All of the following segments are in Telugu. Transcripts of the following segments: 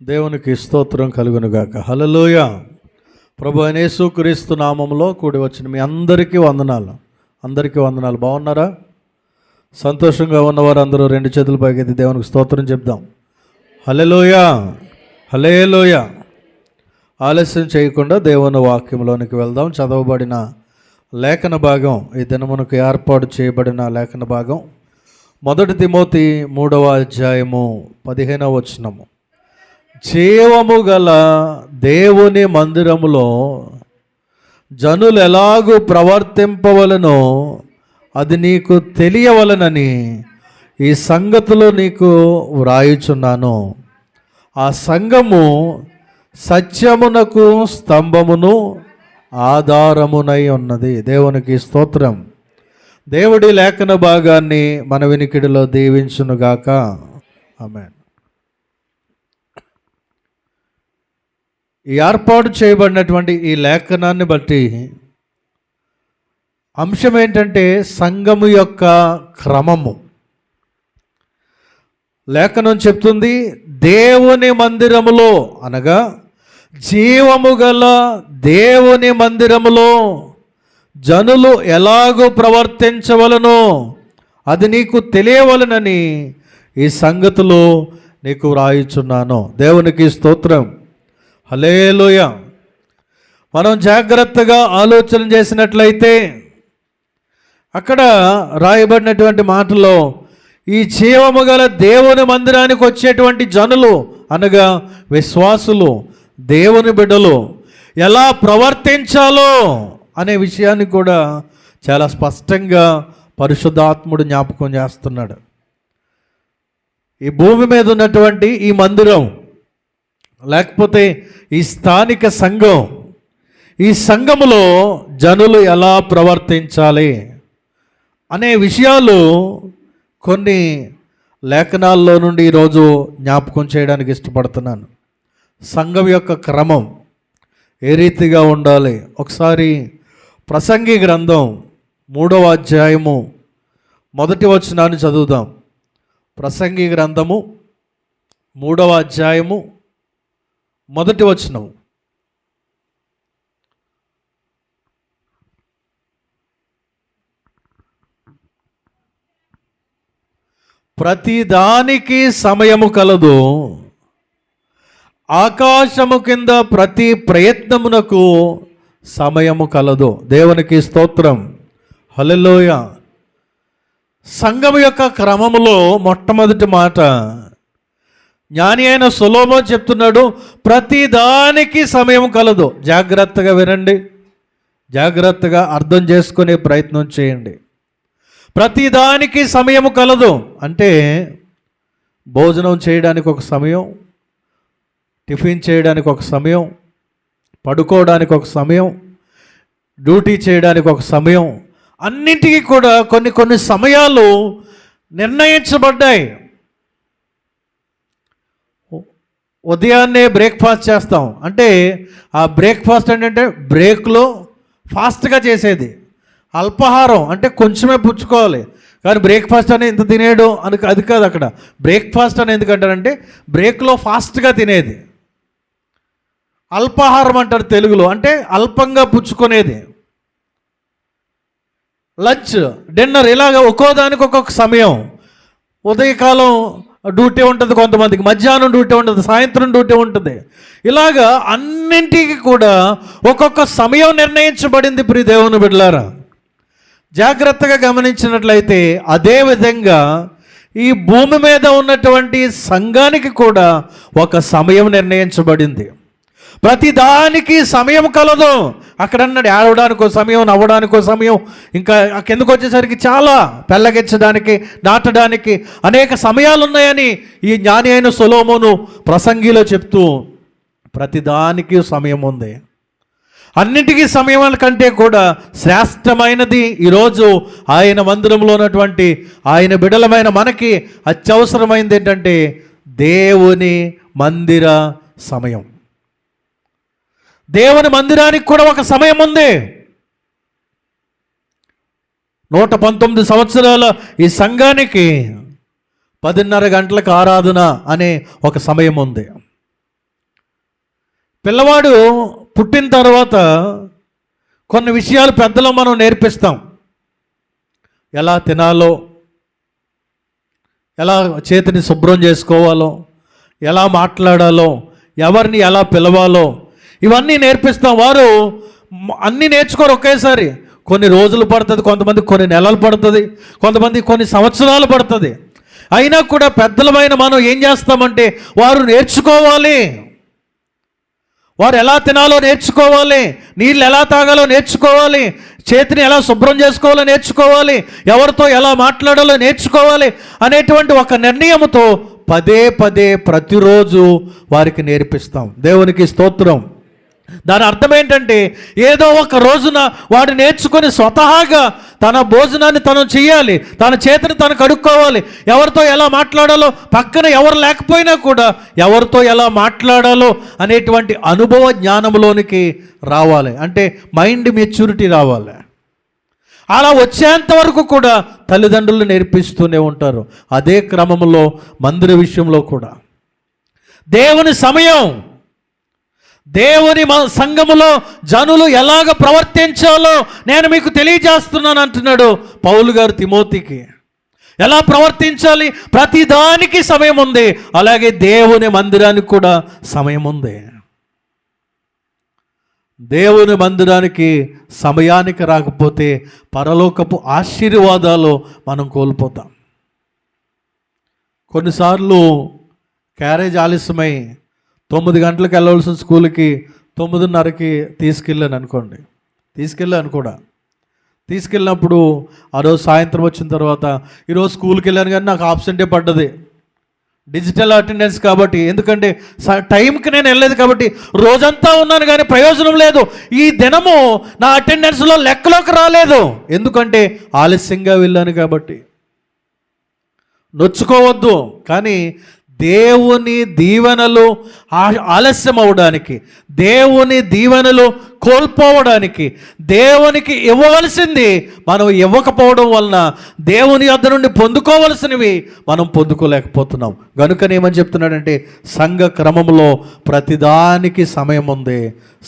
దేవునికి స్తోత్రం కలుగునుగాక. హల్లెలూయా. ప్రభు అయిన యేసుక్రీస్తు నామములో కూడి వచ్చిన మీ అందరికీ వందనాలు. బాగున్నారా? సంతోషంగా ఉన్నవారు అందరూ రెండు చేతుల పైకెత్తి దేవునికి స్తోత్రం చెప్దాం. హల్లెలూయా, హల్లెలూయా. ఆలస్యం చేయకుండా దేవుని వాక్యంలోనికి వెళ్దాం. చదవబడిన లేఖన భాగం, ఈ దినమునకు ఏర్పాటు చేయబడిన లేఖన భాగం 1 తిమోతి 3వ అధ్యాయము 15వ వచనము. జీవము గల దేవుని మందిరములో జనులు ఎలాగూ ప్రవర్తింపవలనో అది నీకు తెలియవలనని ఈ సంగతులు నీకు వ్రాయుచున్నాను. ఆ సంఘము సత్యమునకు స్తంభమును ఆధారమునై ఉన్నది. దేవునికి స్తోత్రం. దేవుడి లేఖన భాగాన్ని మన వినికిడిలో దీవించునుగాక. ఆమేన్. ఈ ఏర్పాటు చేయబడినటువంటి ఈ లేఖనాన్ని బట్టి అంశం ఏంటంటే సంఘము యొక్క క్రమము. లేఖనం చెప్తుంది, దేవుని మందిరములో అనగా జీవము గల దేవుని మందిరములో జనులు ఎలాగో ప్రవర్తించవలనో అది నీకు తెలియవలనని ఈ సంగతులు నీకు వ్రాయుచున్నాను. దేవునికి స్తోత్రం. హల్లెలూయా. మనం జాగ్రత్తగా ఆలోచన చేసినట్లయితే అక్కడ రాయబడినటువంటి మాటలో ఈ జీవము గల దేవుని మందిరానికి వచ్చేటువంటి జనులు అనగా విశ్వాసులు, దేవుని బిడ్డలు ఎలా ప్రవర్తించాలో అనే విషయాన్ని కూడా చాలా స్పష్టంగా పరిశుద్ధాత్ముడు జ్ఞాపకం చేస్తున్నాడు. ఈ భూమి మీద ఉన్నటువంటి ఈ మందిరం, లేకపోతే ఈ స్థానిక సంఘం, ఈ సంఘములో జనులు ఎలా ప్రవర్తించాలి అనే విషయాలు కొన్ని లేఖనాల్లో నుండి ఈరోజు జ్ఞాపకం చేయడానికి ఇష్టపడుతున్నాను. సంఘం యొక్క క్రమం ఏ రీతిగా ఉండాలి. ఒకసారి ప్రసంగి గ్రంథం 3వ అధ్యాయము 1వ వచనాన్ని చదువుదాం. ప్రసంగి గ్రంథము 3వ అధ్యాయము 1వ వచనం. ప్రతిదానికి సమయము కలదు, ఆకాశము కింద ప్రతి ప్రయత్నమునకు సమయము కలదు. దేవునికి స్తోత్రం. హల్లెలూయా. సంఘము యొక్క క్రమములో మొట్టమొదటి మాట జ్ఞాని అయిన సొలొమోను చెప్తున్నాడు, ప్రతిదానికి సమయం కలదు. జాగ్రత్తగా వినండి, జాగ్రత్తగా అర్థం చేసుకునే ప్రయత్నం చేయండి. ప్రతిదానికి సమయము కలదు అంటే భోజనం చేయడానికి ఒక సమయం, టిఫిన్ చేయడానికి ఒక సమయం, పడుకోవడానికి ఒక సమయం, డ్యూటీ చేయడానికి ఒక సమయం, అన్నింటికీ కూడా కొన్ని సమయాలు నిర్ణయించబడ్డాయి. ఉదయాన్నే బ్రేక్ఫాస్ట్ చేస్తాం అంటే ఆ బ్రేక్ఫాస్ట్ ఏంటంటే బ్రేక్లో ఫాస్ట్గా చేసేది. అల్పాహారం అంటే కొంచెమే పుచ్చుకోవాలి, కానీ బ్రేక్ఫాస్ట్ అని ఇంత తినేయడం అది కాదు. అక్కడ బ్రేక్ఫాస్ట్ అని ఎందుకంటారంటే బ్రేక్లో ఫాస్ట్గా తినేది. అల్పాహారం అంటారు తెలుగులో, అంటే అల్పంగా పుచ్చుకునేది. లంచ్, డిన్నర్, ఇలాగ ఒక్కోదానికి ఒక్కొక్క సమయం. ఉదయకాలం డ్యూటీ ఉంటుంది కొంతమందికి, మధ్యాహ్నం డ్యూటీ ఉంటుంది, సాయంత్రం డ్యూటీ ఉంటుంది. ఇలాగా అన్నింటికి కూడా ఒక్కొక్క సమయం నిర్ణయించబడింది. ప్రియ దేవుని బిడ్డలారా, జాగ్రత్తగా గమనించినట్లయితే అదేవిధంగా ఈ భూమి మీద ఉన్నటువంటి సంఘానికి కూడా ఒక సమయం నిర్ణయించబడింది. ప్రతిదానికి సమయం కలదు. అక్కడ అన్నాడు ఏడవడానికో సమయం, నవ్వడానికో సమయం, ఇంకా కిందకు వచ్చేసరికి చాలా పెళ్ళగించడానికి, నాటడానికి అనేక సమయాలు ఉన్నాయని ఈ జ్ఞాని అయిన సొలొమోను ప్రసంగిలో చెప్తూ ప్రతిదానికి సమయం ఉంది. అన్నింటికీ సమయం కంటే కూడా శ్రేష్టమైనది ఈరోజు ఆయన మందిరంలో ఉన్నటువంటి ఆయన బిడలమైన మనకి అత్యవసరమైనది ఏంటంటే దేవుని మందిర సమయం. దేవుని మందిరానికి కూడా ఒక సమయం ఉంది. 119 సంవత్సరాల ఈ సంఘానికి 10:30 గంటలకు ఆరాధన అనే ఒక సమయం ఉంది. పిల్లవాడు పుట్టిన తర్వాత కొన్ని విషయాలు పెద్దలు మనం నేర్పిస్తాం. ఎలా తినాలో, ఎలా చేతిని శుభ్రం చేసుకోవాలో, ఎలా మాట్లాడాలో, ఎవరిని ఎలా పిలవాలో, ఇవన్నీ నేర్పిస్తాం. వారు అన్నీ నేర్చుకోరు ఒకేసారి. కొన్ని రోజులు పడుతుంది, కొంతమంది కొన్ని నెలలు పడుతుంది, కొంతమంది కొన్ని సంవత్సరాలు పడుతుంది. అయినా కూడా పెద్దలమైన మనం ఏం చేస్తామంటే వారు నేర్చుకోవాలి, వారు ఎలా తినాలో నేర్చుకోవాలి, నీళ్ళు ఎలా తాగాలో నేర్చుకోవాలి, చేతిని ఎలా శుభ్రం చేసుకోవాలో నేర్చుకోవాలి, ఎవరితో ఎలా మాట్లాడాలో నేర్చుకోవాలి అనేటువంటి ఒక నిర్ణయంతో పదే పదే ప్రతిరోజు వారికి నేర్పిస్తాం. దేవునికి స్తోత్రం. దాని అర్థం ఏంటంటే ఏదో ఒక రోజున వాడు నేర్చుకొని స్వతహాగా తన భోజనాన్ని తను చేయాలి, తన చేతిని తను కడుక్కోవాలి, ఎవరితో ఎలా మాట్లాడాలో, పక్కన ఎవరు లేకపోయినా కూడా ఎవరితో ఎలా మాట్లాడాలో అనేటువంటి అనుభవ జ్ఞానంలోనికి రావాలి. అంటే మైండ్ మెచ్యూరిటీ రావాలి. అలా వచ్చేంత వరకు కూడా తల్లిదండ్రులు నేర్పిస్తూనే ఉంటారు. అదే క్రమంలో మందిర విషయంలో కూడా దేవుని సమయం, దేవుని సంఘములో జనులు ఎలాగ ప్రవర్తించాలో నేను మీకు తెలియజేస్తున్నాను అంటున్నాడు పౌలు గారు తిమోతికి. ఎలా ప్రవర్తించాలి, ప్రతిదానికి సమయం ఉంది. అలాగే దేవుని మందిరానికి కూడా సమయం ఉంది. దేవుని మందిరానికి సమయానికి రాకపోతే పరలోకపు ఆశీర్వాదాలు మనం కోల్పోతాం. కొన్నిసార్లు క్యారేజ్ ఆలస్యమై 9 గంటలకు వెళ్ళవలసిన స్కూల్కి 9:30కి తీసుకెళ్ళాను కూడా. తీసుకెళ్ళినప్పుడు ఆ రోజు సాయంత్రం వచ్చిన తర్వాత ఈరోజు స్కూల్కి వెళ్ళాను కానీ నాకు ఆబ్సెంటే పడ్డది. డిజిటల్ అటెండెన్స్ కాబట్టి, ఎందుకంటే టైంకి నేను వెళ్ళలేదు కాబట్టి రోజంతా ఉన్నాను కానీ ప్రయోజనం లేదు. ఈ దినము నా అటెండెన్స్లో లెక్కలోకి రాలేదు, ఎందుకంటే ఆలస్యంగా వెళ్ళాను కాబట్టి. నొచ్చుకోవద్దు, కానీ దేవుని దీవెనలు ఆలస్యం అవడానికి, దేవుని దీవెనలు కోల్పోవడానికి, దేవునికి ఇవ్వవలసింది మనం ఇవ్వకపోవడం వలన దేవుని యొద్ద నుండి పొందుకోవలసినవి మనం పొందుకోలేకపోతున్నాం. గనుకనేమని చెప్తున్నాడంటే సంఘ క్రమంలో ప్రతిదానికి సమయం ఉంది,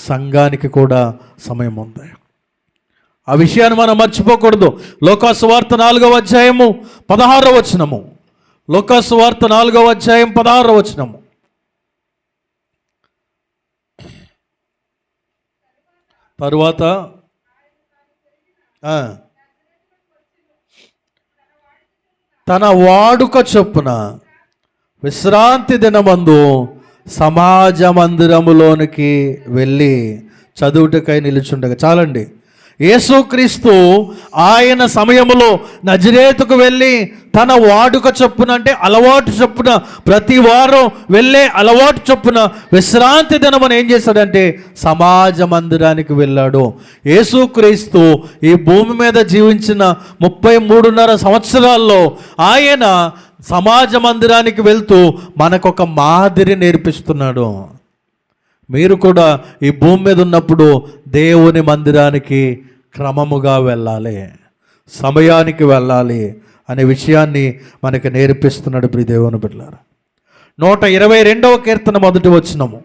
సంఘానికి కూడా సమయం ఉంది. ఆ విషయాన్ని మనం మర్చిపోకూడదు. లోకాసు వార్త 4వ అధ్యాయము 16వ వచనము. లోకాసు వార్త 4వ అధ్యాయం 16వ వచనము. తరువాత తన వాడుక చొప్పున విశ్రాంతి దినమందు సమాజ మందిరములోనికి వెళ్ళి చదువుటకై నిలుచుండగా. చాలండి. యేసుక్రీస్తు ఆయన సమయములో నజరేతుకు వెళ్ళి తన వాడుక చొప్పున, అంటే అలవాటు చొప్పున, ప్రతి వారం వెళ్ళే అలవాటు చొప్పున విశ్రాంతి దినమని ఏం చేశాడంటే సమాజ మందిరానికి వెళ్ళాడు. యేసుక్రీస్తు ఈ భూమి మీద జీవించిన 33.5 సంవత్సరాల్లో ఆయన సమాజ మందిరానికి వెళ్తూ మనకొక మాదిరి నేర్పిస్తున్నాడు. మీరు కూడా ఈ భూమి మీద ఉన్నప్పుడు దేవుని మందిరానికి క్రమముగా వెళ్ళాలి, సమయానికి వెళ్ళాలి అనే విషయాన్ని మనకి నేర్పిస్తున్నాడు ప్రియ దేవుని బిడ్డలారా. 122వ కీర్తన మొదటి వచనము.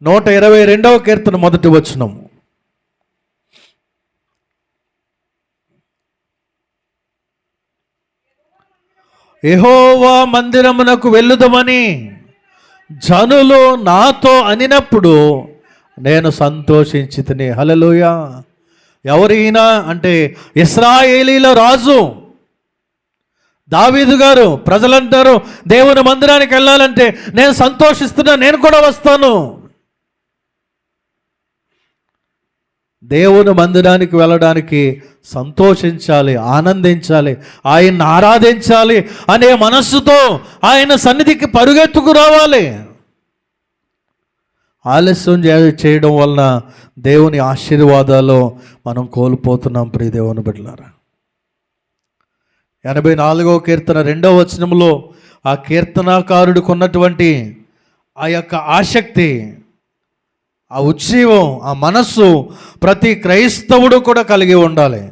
122వ కీర్తన మొదటి వచనము. యెహోవా మందిరమునకు వెళ్ళుదమని జనులు నాతో అనినప్పుడు నేను సంతోషించితిని. హల్లెలూయా. ఎవరైనా అంటే ఇశ్రాయేలీల రాజు దావీదు గారు. ప్రజలంటారు దేవుని మందిరానికి వెళ్ళాలంటే నేను సంతోషిస్తున్నా, నేను కూడా వస్తాను. దేవుని మందిరానికి వెళ్ళడానికి సంతోషించాలి, ఆనందించాలి, ఆయన్ని ఆరాధించాలి అనే మనస్సుతో ఆయన సన్నిధికి పరుగెత్తుకు రావాలి. ఆలస్యం చేయడం వలన దేవుని ఆశీర్వాదాలు మనం కోల్పోతున్నాం ప్రియ దేవుని బిడ్డలారా. 84వ కీర్తన 2వ వచనంలో ఆ కీర్తనాకారుడికి ఉన్నటువంటి ఆ యొక్క ఆసక్తి, ఆ ఉజ్జీవం, ఆ మనస్సు ప్రతి క్రైస్తవుడు కూడా కలిగి ఉండాలి.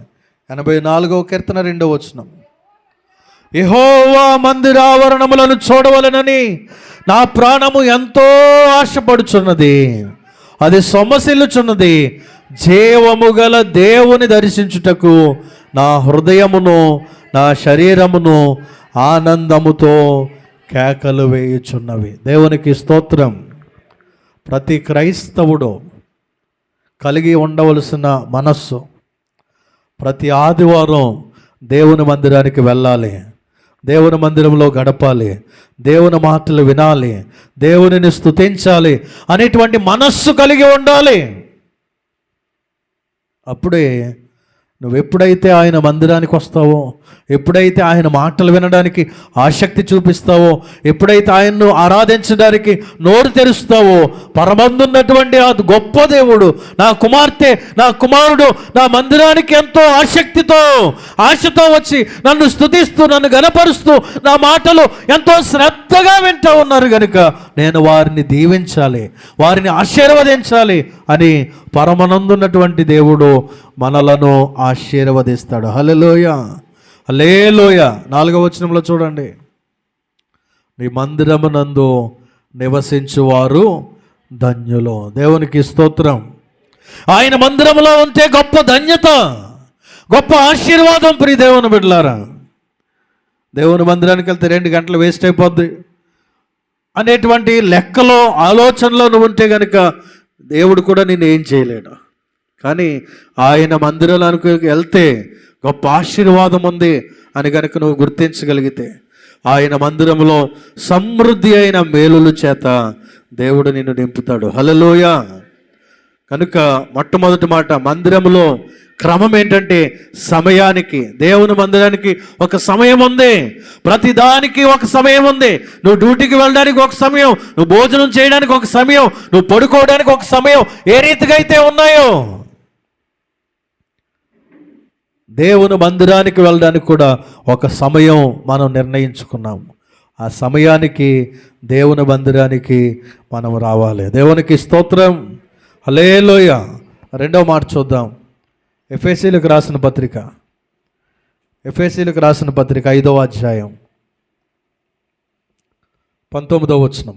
84వ కీర్తన 2వ వచనం. యెహోవా మందిరావరణములను చూడవలెనని నా ప్రాణము ఎంతో ఆశపడుచున్నది, అది సొమ్మసిల్లుచున్నది. జీవము గల దేవుని దర్శించుటకు నా హృదయమును నా శరీరమును ఆనందముతో కేకలు వేయుచున్నవి. దేవునికి స్తోత్రం. ప్రతి క్రైస్తవుడు కలిగి ఉండవలసిన మనస్సు, ప్రతి ఆదివారం దేవుని మందిరానికి వెళ్ళాలి, దేవుని మందిరంలో గడపాలి, దేవుని మాటలు వినాలి, దేవునిని స్తుతించాలి అనేటువంటి మనస్సు కలిగి ఉండాలి. అప్పుడే నువ్వు ఎప్పుడైతే ఆయన మందిరానికి వస్తావో, ఎప్పుడైతే ఆయన మాటలు వినడానికి ఆసక్తి చూపిస్తావో, ఎప్పుడైతే ఆయన్ను ఆరాధించడానికి నోరు తెరుస్తావో, పరమందున్నటువంటి ఆ గొప్ప దేవుడు, నా కుమార్తె నా కుమారుడు నా మందిరానికి ఎంతో ఆశతో వచ్చి నన్ను స్తుతిస్తూ నన్ను గణపరుస్తూ నా మాటలు ఎంతో శ్రద్ధగా వింటూ ఉన్నారు కనుక నేను వారిని దీవించాలి, వారిని ఆశీర్వదించాలి అని పరమనందున్నటువంటి దేవుడు మనలను ఆశీర్వదిస్తాడు. హల్లెలూయా, హల్లెలూయ. 4వ వచనంలో చూడండి, నీ మందిరమునందు నివసించువారు ధన్యులు. దేవునికి స్తోత్రం. ఆయన మందిరంలో ఉంటే గొప్ప ధన్యత, గొప్ప ఆశీర్వాదం. ప్రియ దేవుని బిడ్డలారా, దేవుని మందిరానికి వెళ్తే 2 గంటలు వేస్ట్ అయిపోద్ది అనేటువంటి లెక్కలో ఆలోచనలో నువ్వు ఉంటే కనుక దేవుడు కూడా నిన్ను ఏం చేయలేడు. కానీ ఆయన మందిరానికి వెళ్తే గొప్ప ఆశీర్వాదం ఉంది అని కనుక నువ్వు గుర్తించగలిగితే, ఆయన మందిరంలో సమృద్ధి అయిన మేలుల చేత దేవుడు నిన్ను నింపుతాడు. హల్లెలూయా. కనుక మొట్టమొదటి మాట, మందిరంలో క్రమం ఏంటంటే సమయానికి, దేవుని మందిరానికి ఒక సమయం ఉంది, ప్రతిదానికి ఒక సమయం ఉంది. నువ్వు డ్యూటీకి వెళ్ళడానికి ఒక సమయం, నువ్వు భోజనం చేయడానికి ఒక సమయం, నువ్వు పడుకోవడానికి ఒక సమయం, ఏ రీతిగా అయితే ఉన్నాయో దేవుని మందిరానికి వెళ్ళడానికి కూడా ఒక సమయం మనం నిర్ణయించుకున్నాము. ఆ సమయానికి దేవుని మందిరానికి మనం రావాలి. దేవునికి స్తోత్రం. హల్లెలూయ. 2వ మాట చూద్దాం. ఎఫెసీయులకు రాసిన పత్రిక 5వ అధ్యాయం 19వ వచనం.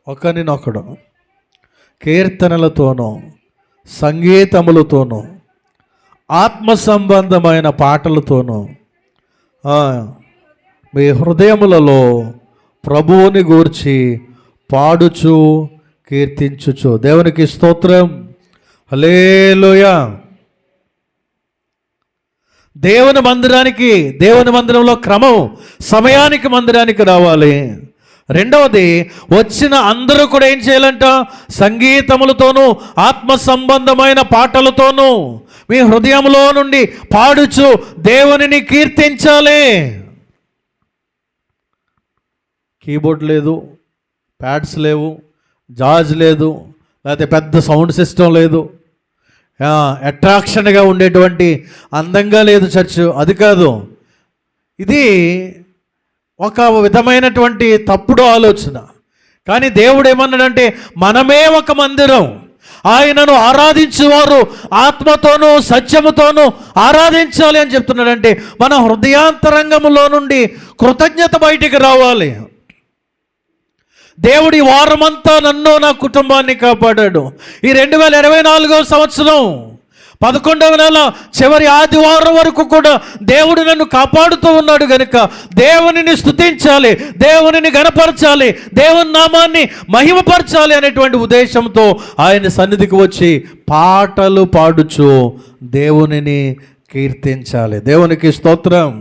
ఒకరినొకడు కీర్తనలతోనూ సంగీతములతోనూ ఆత్మ సంబంధమైన పాటలతోనూ మీ హృదయములలో ప్రభువుని గూర్చి పాడుచు కీర్తించుచు. దేవునికి స్తోత్రం. హల్లెలూయా. దేవుని మందిరంలో క్రమం, సమయానికి మందిరానికి రావాలి. 2వది, వచ్చిన అందరూ కూడా ఏం చేయాలంట? సంగీతములతోనూ ఆత్మ సంబంధమైన పాటలతోనూ మీ హృదయంలో నుండి పాడుచు దేవునిని కీర్తించాలి. కీబోర్డ్ లేదు, ప్యాడ్స్ లేవు, జాజ్ లేదు, లేకపోతే పెద్ద సౌండ్ సిస్టమ్ లేదు, అట్రాక్షన్గా ఉండేటువంటి అందంగా లేదు చర్చ్. అది కాదు. ఇది ఒక విధమైనటువంటి తప్పుడు ఆలోచన. కానీ దేవుడు ఏమన్నాడంటే, మనమే ఒక మందిరం, ఆయనను ఆరాధించేవారు ఆత్మతోనూ సత్యముతోనూ ఆరాధించాలి అని చెప్తున్నాడంటే మన హృదయాంతరంగములో నుండి కృతజ్ఞత బయటికి రావాలి. దేవుడి వారమంతా నన్ను నా కుటుంబాన్ని కాపాడాడు. ఈ 2024వ సంవత్సరం 11వ నెల చివరి ఆదివారం వరకు కూడా దేవుడు నన్ను కాపాడుతూ ఉన్నాడు కనుక దేవునిని స్తుతించాలి, దేవునిని గణపరచాలి, దేవుని నామాన్ని మహిమపరచాలి అనేటువంటి ఉద్దేశంతో ఆయన సన్నిధికి వచ్చి పాటలు పాడుచు దేవునిని కీర్తించాలి. దేవునికి స్తోత్రం.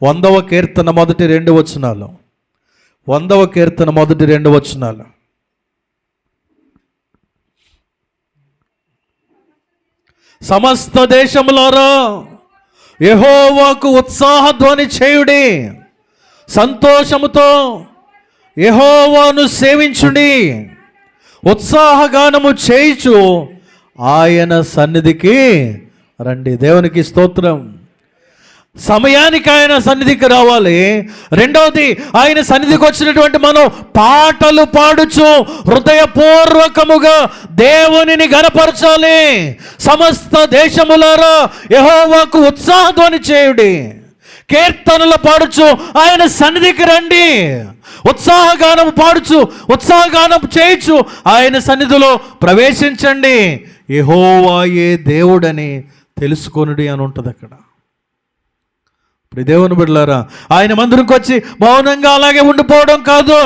100వ కీర్తన మొదటి 2 వచనాలు. 100వ కీర్తన మొదటి 2 వచనాలు. సమస్త దేశములారా యెహోవాకు ఉత్సాహధ్వని చేయుడి, సంతోషముతో యెహోవాను సేవించుడి, ఉత్సాహగానము చేయుచు ఆయన సన్నిధికి రండి. దేవునికి స్తోత్రం. సమయానికి ఆయన సన్నిధికి రావాలి. రెండవది, ఆయన సన్నిధికి వచ్చినటువంటి మనం పాటలు పాడుచు హృదయపూర్వకముగా దేవునిని గణపరచాలి. సమస్త దేశములారా యెహోవాకు ఉత్సాహధ్వని చేయుడి, కీర్తనలు పాడుచు ఆయన సన్నిధికి రండి. ఉత్సాహగానం పాడుచు, ఉత్సాహగానం చేయుచు ఆయన సన్నిధిలో ప్రవేశించండి. యెహోవాయే దేవుడని తెలుసుకొనుడి అని ఉంటుంది అక్కడ. ఇప్పుడు దేవుని బిడ్డలారా, ఆయన మందిరంకి వచ్చి మౌనంగా అలాగే ఉండిపోవడం కాదు,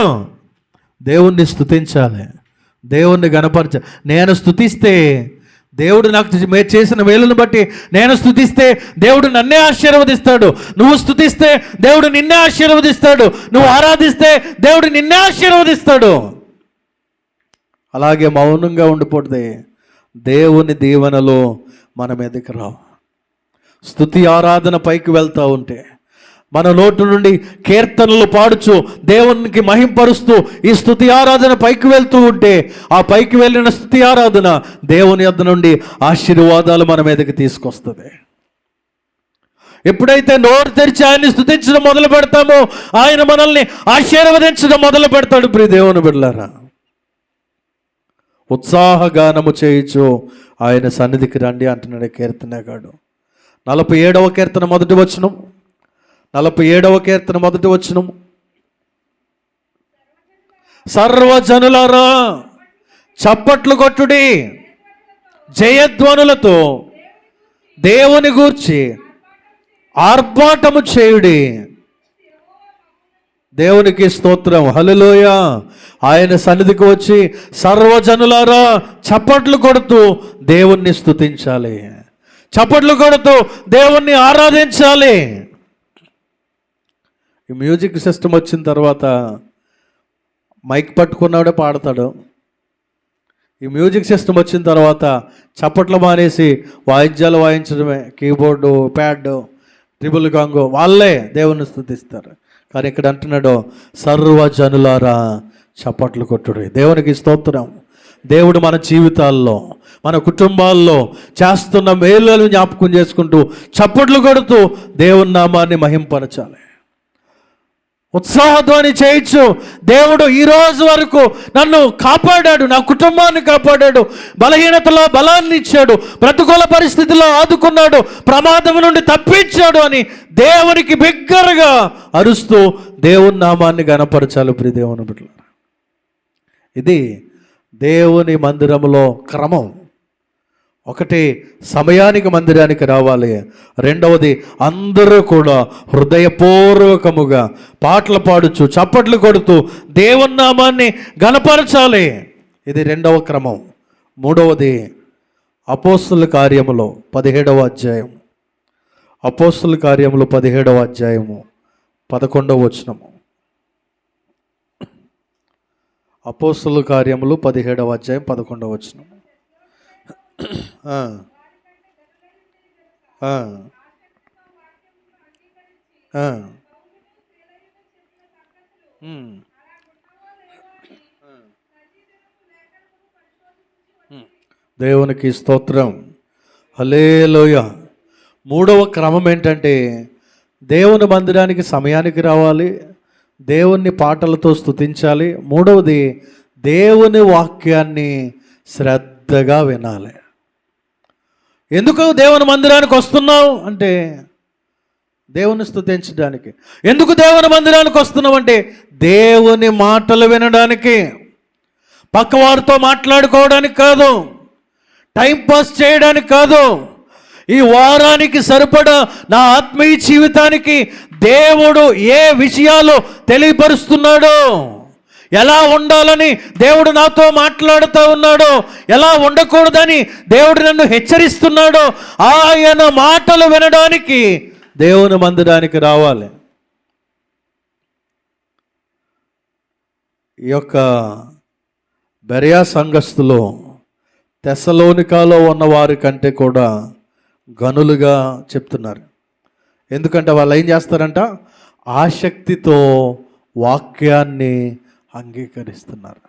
దేవుణ్ణి స్తుతించాలి, దేవుణ్ణి గణపరచాలి. నేను స్తుతిస్తే దేవుడు నాకు చేసిన మేలును బట్టి నేను స్తుతిస్తే దేవుడు నన్నే ఆశీర్వదిస్తాడు. నువ్వు స్తుతిస్తే దేవుడు నిన్నే ఆశీర్వదిస్తాడు. నువ్వు ఆరాధిస్తే దేవుడు నిన్నే ఆశీర్వదిస్తాడు. అలాగే మౌనంగా ఉండిపోతే దేవుని దీవెనలో మన మీదకి రావు. స్తుతి ఆరాధన పైకి వెళ్తూ ఉంటే, మన నోటు నుండి కీర్తనలు పాడుచు దేవునికి మహింపరుస్తూ ఈ స్తుతి ఆరాధన పైకి వెళ్తూ ఉంటే, ఆ పైకి వెళ్ళిన స్తుతి ఆరాధన దేవుని యొద్ద నుండి ఆశీర్వాదాలు మన మీదకి తీసుకొస్తుంది. ఎప్పుడైతే నోరు తెరిచి ఆయన్ని స్తుతించడం మొదలు పెడతామో ఆయన మనల్ని ఆశీర్వదించడం మొదలు పెడతాడు. ప్రియ దేవుని బిడ్డలారా, ఉత్సాహగానము చేయించు ఆయన సన్నిధికి రండి అంటున్నాడు కీర్తనగాడు. 47వ కీర్తన మొదటి వచనం, 47వ కీర్తన మొదటి వచనం, సర్వజనులారా చప్పట్లు కొట్టుడి, జయధ్వనులతో దేవుని గూర్చి ఆర్భాటము చేయుడి. దేవునికి స్తోత్రం, హల్లెలూయా. ఆయన సన్నిధికి వచ్చి సర్వజనులారా చప్పట్లు కొడుతూ దేవుణ్ణి స్తుతించాలి, చప్పట్లు కొడుతూ దేవుణ్ణి ఆరాధించాలి. ఈ మ్యూజిక్ సిస్టమ్ వచ్చిన తర్వాత మైక్ పట్టుకున్నాడే పాడతాడు. ఈ మ్యూజిక్ సిస్టమ్ వచ్చిన తర్వాత చప్పట్లు మానేసి వాయిద్యాలు వాయించడమే, కీబోర్డు, ప్యాడ్, ట్రిబుల్ కాంగో, వాళ్ళే దేవుణ్ణి స్తుతిస్తారు. కానీ ఇక్కడ అంటున్నాడు సర్వజనులారా చప్పట్లు కొట్టుడు. దేవునికి స్తోత్రం. దేవుడు మన జీవితాల్లో, మన కుటుంబాల్లో చేస్తున్న మేలులను జ్ఞాపకం చేసుకుంటూ చప్పట్లు కొడుతూ దేవుని నామాన్ని మహింపరచాలి, ఉత్సాహధ్వని చేయొచ్చు. దేవుడు ఈ రోజు వరకు నన్ను కాపాడాడు, నా కుటుంబాన్ని కాపాడాడు, బలహీనతలో బలాన్ని ఇచ్చాడు, ప్రతికూల పరిస్థితుల్లో ఆదుకున్నాడు, ప్రమాదం నుండి తప్పించాడు అని దేవునికి బిగ్గరగా అరుస్తూ దేవుని నామాన్ని గణపరచాలి. ప్రియ దేవుని బిడ్డలారా, ఇది దేవుని మందిరంలో క్రమం. ఒకటి, సమయానికి మందిరానికి రావాలి. రెండవది, అందరూ కూడా హృదయపూర్వకముగా పాటలు పాడుచు చప్పట్లు కొడుతూ దేవుని నామాన్ని గణపరచాలి. ఇది రెండవ క్రమం. మూడవది, అపోస్తుల కార్యములో 17వ అధ్యాయం, అపోస్తుల కార్యములు 17వ అధ్యాయము 11వ వచనము. అపోస్తుల కార్యములు 17వ అధ్యాయం 11వ వచనం. దేవునికి స్తోత్రం, హల్లెలూయా. మూడవ క్రమం ఏంటంటే దేవుని మందిరానికి సమయానికి రావాలి, దేవుని పాటలతో స్తుతించాలి. మూడవది, దేవుని వాక్యాన్ని శ్రద్ధగా వినాలి. ఎందుకు దేవుని మందిరానికి వస్తున్నావు అంటే దేవుని స్తుతించడానికి. ఎందుకు దేవుని మందిరానికి వస్తున్నావు అంటే దేవుని మాటలు వినడానికి, పక్కవారితో మాట్లాడుకోవడానికి కాదు, టైంపాస్ చేయడానికి కాదు. ఈ వారానికి సరిపడా నా ఆత్మీయ జీవితానికి దేవుడు ఏ విషయాలు తెలియపరుస్తున్నాడో, ఎలా ఉండాలని దేవుడు నాతో మాట్లాడుతూ ఉన్నాడో, ఎలా ఉండకూడదని దేవుడు నన్ను హెచ్చరిస్తున్నాడో, ఆయన మాటలు వినడానికి దేవుని మందిరానికి రావాలి. ఈ యొక్క బెరయా సంఘస్థులు తెస్సలోనికాలో ఉన్న వారి కంటే కూడా గనులుగా చెప్తున్నారు. ఎందుకంటే వాళ్ళు ఏం చేస్తారంట, ఆసక్తితో వాక్యాన్ని అంగీకరిస్తున్నారు.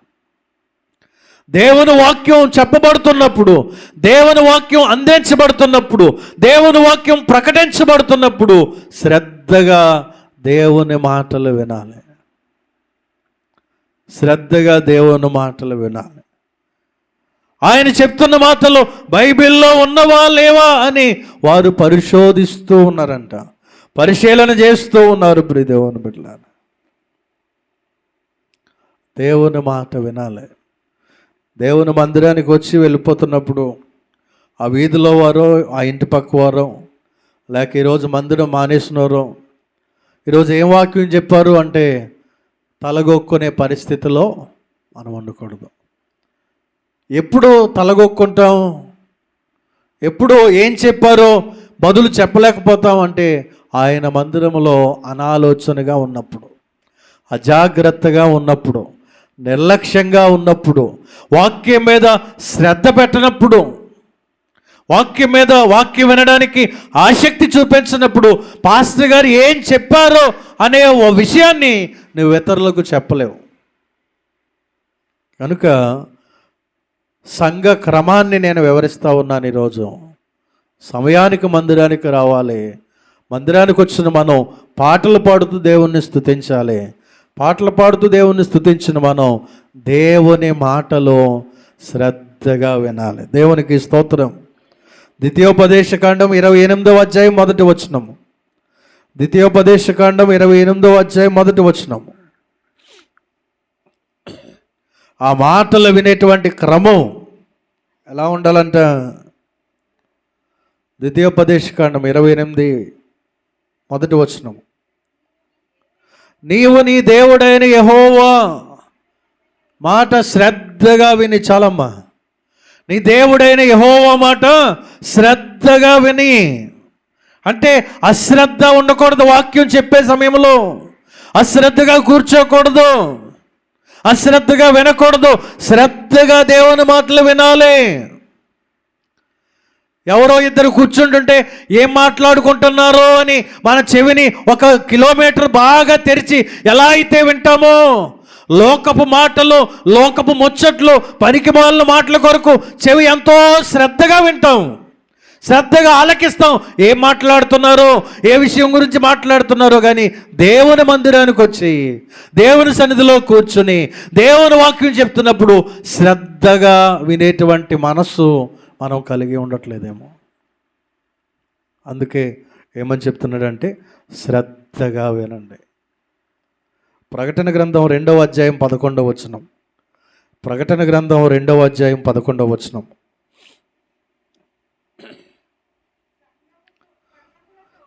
దేవుని వాక్యం చెప్పబడుతున్నప్పుడు, దేవుని వాక్యం అందించబడుతున్నప్పుడు, దేవుని వాక్యం ప్రకటించబడుతున్నప్పుడు శ్రద్ధగా దేవుని మాటలు వినాలి. శ్రద్ధగా దేవుని మాటలు వినాలి. ఆయన చెప్తున్న మాటలు బైబిల్లో ఉన్నవా లేవా అని వారు పరిశోధిస్తూ ఉన్నారంట, పరిశీలన చేస్తూ ఉన్నారు. ప్రియ దేవుని బిడ్డలారా, దేవుని మాట వినాలి. దేవుని మందిరానికి వచ్చి వెళ్ళిపోతున్నప్పుడు ఆ వీధిలో వారో, ఆ ఇంటి పక్క వారో, లేక ఈరోజు మందిరం మానేసినారో, ఈరోజు ఏం వాక్యం చెప్పారు అంటే తలగొక్కునే పరిస్థితిలో మనం ఉండకూడదు. ఎప్పుడు తలగొక్కుంటాం, ఎప్పుడు ఏం చెప్పారో బదులు చెప్పలేకపోతాం అంటే ఆయన మందిరంలో అనాలోచనగా ఉన్నప్పుడు, అజాగ్రత్తగా ఉన్నప్పుడు, నిర్లక్ష్యంగా ఉన్నప్పుడు, వాక్యం మీద శ్రద్ధ పెట్టనప్పుడు, వాక్యం మీద వాక్యం వినడానికి ఆసక్తి చూపించినప్పుడు పాస్టర్ గారు ఏం చెప్పారో అనే ఓ విషయాన్ని నువ్వు ఇతరులకు చెప్పలేవు. కనుక సంఘ క్రమాన్ని నేను వివరిస్తూ ఉన్నాను. ఈరోజు సమయానికి మందిరానికి రావాలి. మందిరానికి వచ్చిన మనం పాటలు పాడుతూ దేవుణ్ణి స్తుతించాలి. పాటలు పాడుతూ దేవుణ్ణి స్తుతించిన మనం దేవుని మాటలు శ్రద్ధగా వినాలి. దేవునికి స్తోత్రం. ద్వితీయోపదేశకాండం 28వ అధ్యాయం 1వ వచనం. ద్వితీయోపదేశకాండం 28వ అధ్యాయం 1వ వచనం. ఆ మాటలు వినేటువంటి క్రమం ఎలా ఉండాలంట? ద్వితీయోపదేశకాండం 28 1వ వచనం. నీవు నీ దేవుడైన యెహోవా మాట శ్రద్ధగా విని, చాలమ్మా, నీ దేవుడైన యెహోవా మాట శ్రద్ధగా విని. అంటే అశ్రద్ధ ఉండకూడదు. వాక్యం చెప్పే సమయంలో అశ్రద్ధగా కూర్చోకూడదు, అశ్రద్ధగా వినకూడదు. శ్రద్ధగా దేవుని మాటలు వినాలి. ఎవరో ఇద్దరు కూర్చుంటుంటే ఏం మాట్లాడుకుంటున్నారో అని మన చెవిని 1 కిలోమీటర్ బాగా తెరిచి ఎలా అయితే వింటామో, లోకపు మాటలు, లోకపు ముచ్చట్లు, పనికిమాలిన మాటల కొరకు చెవి ఎంతో శ్రద్ధగా వింటాం, శ్రద్ధగా ఆలకిస్తాం. ఏం మాట్లాడుతున్నారో, ఏ విషయం గురించి మాట్లాడుతున్నారో. కానీ దేవుని మందిరానికి వచ్చి దేవుని సన్నిధిలో కూర్చుని దేవుని వాక్యం చెప్తున్నప్పుడు శ్రద్ధగా వినేటువంటి మనస్సు మనం కలిగి ఉండట్లేదేమో. అందుకే ఏమని చెప్తున్నాడంటే శ్రద్ధగా వినండి. ప్రకటన గ్రంథం 2వ అధ్యాయం 11వ వచనం. ప్రకటన గ్రంథం 2వ అధ్యాయం 11వ వచనం.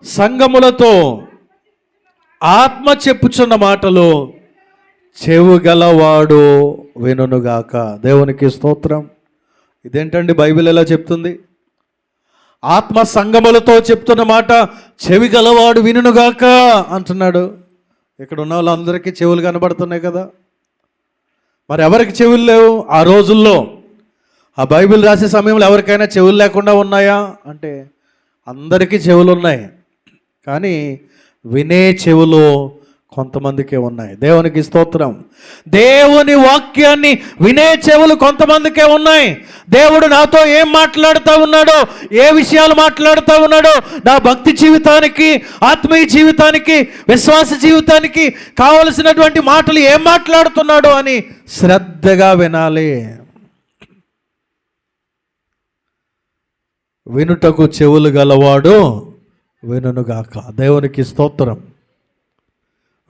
సంఘములతో ఆత్మ చెప్పుచున్న మాటలు చెవుగలవాడు వినుగాక. దేవునికి స్తోత్రం. ఇదేంటండి బైబిల్ ఎలా చెప్తుంది? ఆత్మ సంఘములతో చెప్తున్న మాట చెవి గలవాడు వినుగాక అంటున్నాడు. ఇక్కడ ఉన్న వాళ్ళందరికీ చెవులు కనబడుతున్నాయి కదా. మరి ఎవరికి చెవులు లేవు? ఆ రోజుల్లో ఆ బైబిల్ రాసే సమయంలో ఎవరికైనా చెవులు లేకుండా ఉన్నాయా అంటే అందరికీ చెవులు ఉన్నాయి. కానీ వినే చెవులు కొంతమందికే ఉన్నాయి. దేవునికి స్తోత్రం. దేవుని వాక్యాన్ని వినే చెవులు కొంతమందికే ఉన్నాయి. దేవుడు నాతో ఏం మాట్లాడుతూ ఉన్నాడో, ఏ విషయాలు మాట్లాడుతూ ఉన్నాడో, నా భక్తి జీవితానికి, ఆత్మీయ జీవితానికి, విశ్వాస జీవితానికి కావలసినటువంటి మాటలు ఏం మాట్లాడుతున్నాడో అని శ్రద్ధగా వినాలి. వినుటకు చెవులు గలవాడు వినుగాక. దేవునికి స్తోత్రం.